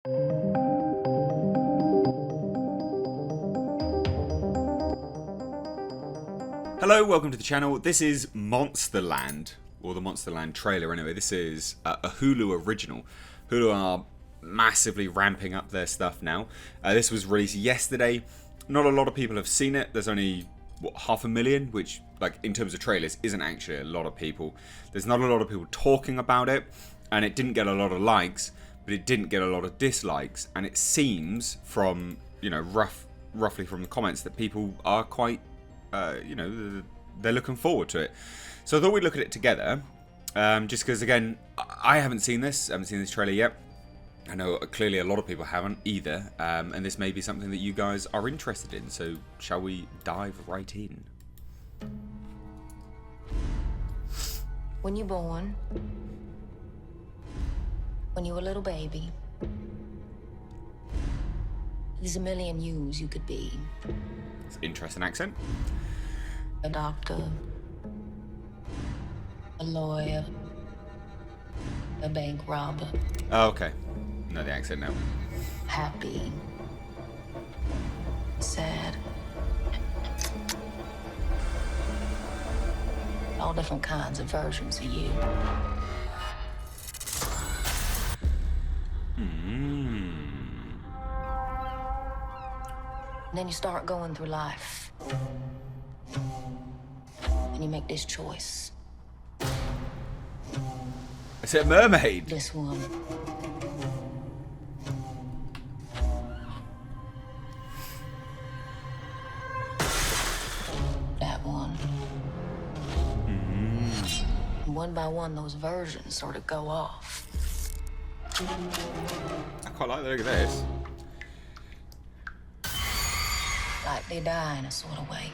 Hello, welcome to the channel. This is Monsterland, or the Monsterland trailer anyway. This is a Hulu original. Hulu are massively ramping up their stuff now. This was released yesterday. Not a lot of people have seen it. There's only, what, 500,000, which, like, in terms of trailers, isn't actually a lot of people. There's not a lot of people talking about it, and it didn't get a lot of likes, but it didn't get a lot of dislikes. And it seems from, you know, roughly from the comments that people are quite, you know, they're looking forward to it. So I thought we'd look at it together, just because, again, I haven't seen this trailer yet. I know clearly a lot of people haven't either, and this may be something that you guys are interested in, so shall we dive right in? When you're born, when you were a little baby, there's a million yous you could be. It's an interesting accent. A doctor, a lawyer, a bank robber. Oh, okay. Know the accent now. Happy, sad. All different kinds of versions of you. And then you start going through life. And you make this choice. Is it a mermaid? This one. That one. And one by one, those versions sort of go off. I quite like the look of this. Like they die in a sort of way.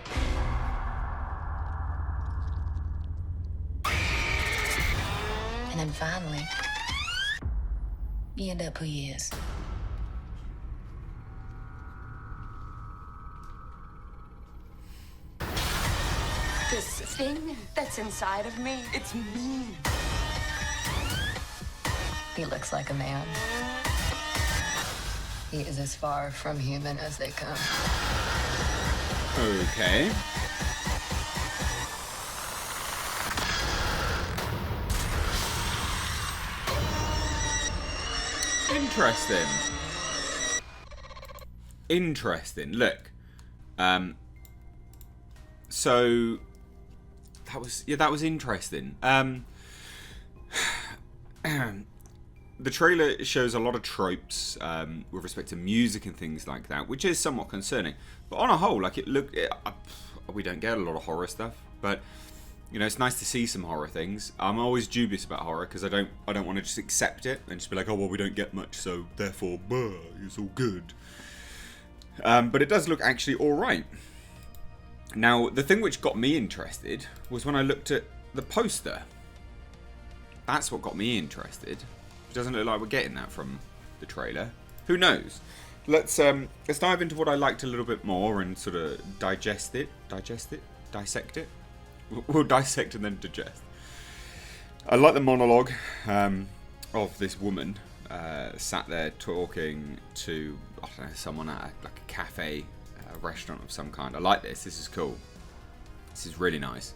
And then finally, you end up who he is. This thing that's inside of me, it's me. He looks like a man. He is as far from human as they come. Okay. Interesting. Interesting. Look. So that was interesting. The trailer shows a lot of tropes with respect to music and things like that, which is somewhat concerning. But on a whole, like we don't get a lot of horror stuff, but you know, it's nice to see some horror things. I'm always dubious about horror because I don't want to just accept it and just be like, oh well, we don't get much, so therefore, it's all good. But it does look actually all right. Now, the thing which got me interested was when I looked at the poster. That's what got me interested. It doesn't look like we're getting that from the trailer. Who knows? Let's dive into what I liked a little bit more and sort of dissect it. We'll dissect and then digest. I like the monologue of this woman sat there talking to, I don't know, someone at like a cafe, a restaurant of some kind. I like this. This is cool. This is really nice.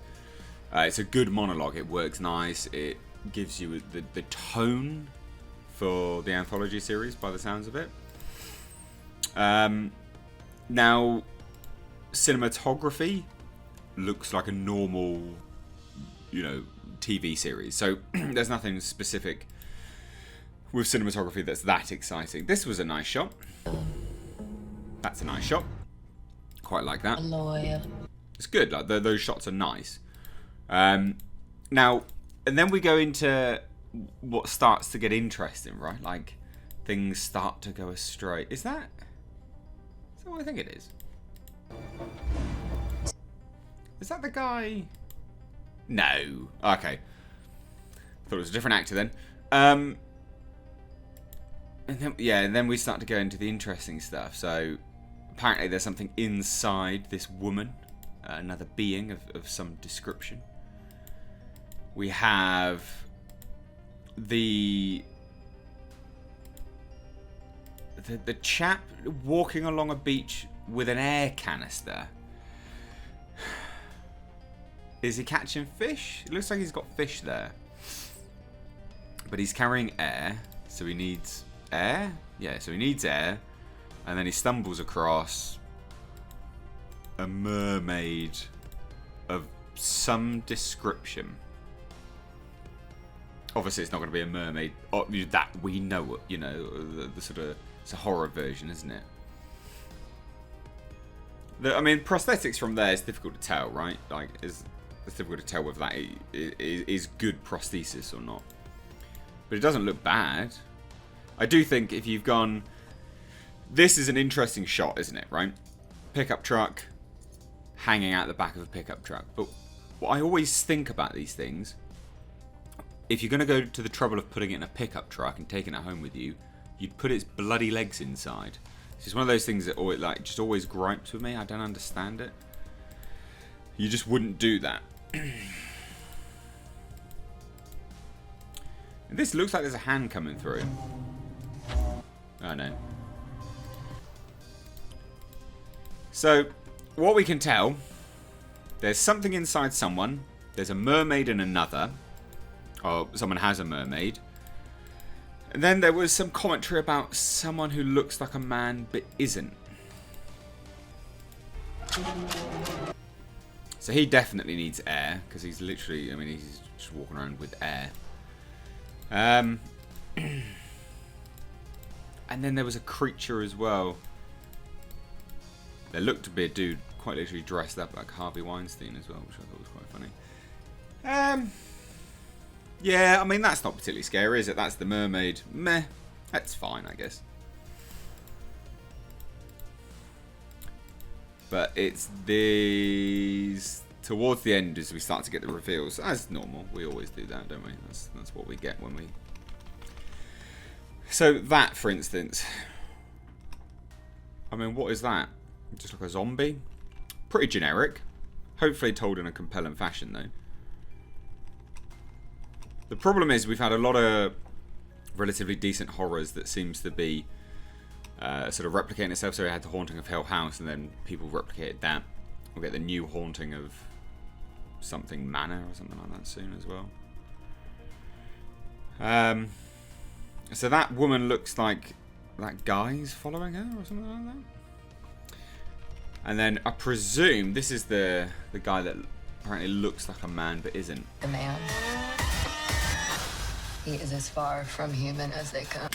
It's a good monologue. It works nice. It gives you the tone for the anthology series by the sounds of it. Now, cinematography looks like a normal, you know, TV series. So there's nothing specific with cinematography that's that exciting. This was a nice shot. That's a nice shot. Quite like that. A lawyer. It's good. Like those shots are nice. Now, and then we go into what starts to get interesting, right? Like things start to go astray. Is that what I think it is? Is that the guy? No. Okay. Thought it was a different actor then. And then we start to go into the interesting stuff. So apparently there's something inside this woman, another being of some description. We have the the chap walking along a beach with an air canister. Is he catching fish? It looks like he's got fish there. But he's carrying air, so he needs air? Yeah, so he needs air. And then he stumbles across a mermaid of some description. Obviously, it's not going to be a mermaid that we know, you know, the sort of, it's a horror version, isn't it? I mean, prosthetics from there is difficult to tell, right? Like, it's difficult to tell whether that is good prosthesis or not. But it doesn't look bad. I do think if you've gone... This is an interesting shot, isn't it, right? Pickup truck hanging out the back of a pickup truck. But what I always think about these things, if you're going to go to the trouble of putting it in a pickup truck and taking it home with you, you'd put its bloody legs inside. It's just one of those things that always, like, just always gripes with me. I don't understand it. You just wouldn't do that. This looks like there's a hand coming through. Oh no. So, what we can tell, there's something inside someone. There's a mermaid in another. Or someone has a mermaid. And then there was some commentary about someone who looks like a man but isn't. So he definitely needs air, because he's literally, I mean, he's just walking around with air. And then there was a creature as well. There looked to be a dude quite literally dressed up like Harvey Weinstein as well, which I thought was quite funny. Yeah, I mean, that's not particularly scary, is it? That's the mermaid. Meh. That's fine, I guess. But it's these... Towards the end, as we start to get the reveals, as normal, we always do that, don't we? That's what we get when we... So that, for instance... I mean, what is that? Just like a zombie? Pretty generic. Hopefully told in a compelling fashion, though. The problem is we've had a lot of relatively decent horrors that seems to be sort of replicating itself. So we had the Haunting of Hill House, and then people replicated that. We'll get the new Haunting of something Manor or something like that soon as well. So that woman looks like that guy's following her or something like that. And then I presume this is the guy that apparently looks like a man but isn't. The man. He is as far from human as they come.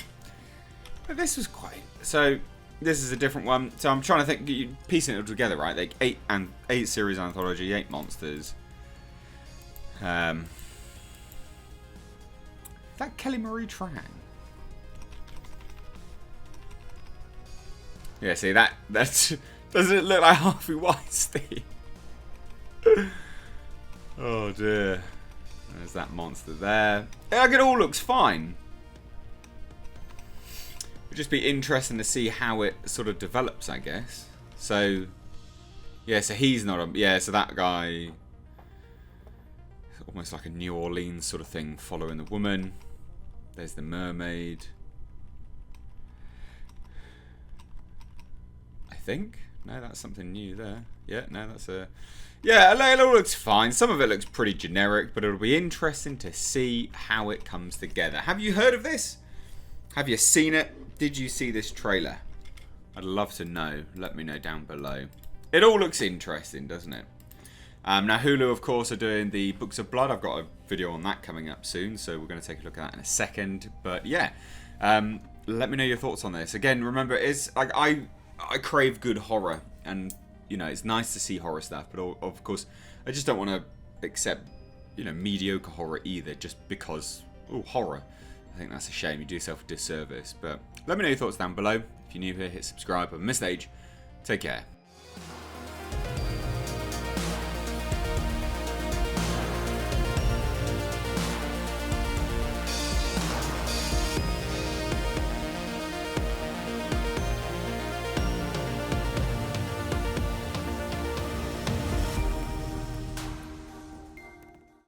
But this was quite... So, this is a different one. So I'm trying to think, piecing it all together, right? Like 8 series anthology, 8 monsters. Is that Kelly Marie Tran? Yeah, see, that's... Doesn't it look like Harvey Weinstein? Oh dear. There's that monster there. Like, it all looks fine. It'd just be interesting to see how it sort of develops, I guess. So, yeah, so he's not a... Yeah, so that guy... Almost like a New Orleans sort of thing, following the woman. There's the mermaid. I think? No, that's something new there. Yeah, no, that's a... Yeah, it all looks fine. Some of it looks pretty generic, but it'll be interesting to see how it comes together. Have you heard of this? Have you seen it? Did you see this trailer? I'd love to know. Let me know down below. It all looks interesting, doesn't it? Now, Hulu, of course, are doing the Books of Blood. I've got a video on that coming up soon, so we're going to take a look at that in a second. But yeah, let me know your thoughts on this. Again, remember, it's like I crave good horror, and you know, it's nice to see horror stuff, but of course, I just don't want to accept, you know, mediocre horror either, just because, oh, horror. I think that's a shame. You do yourself a disservice. But let me know your thoughts down below. If you're new here, hit subscribe. But Mr. H, take care.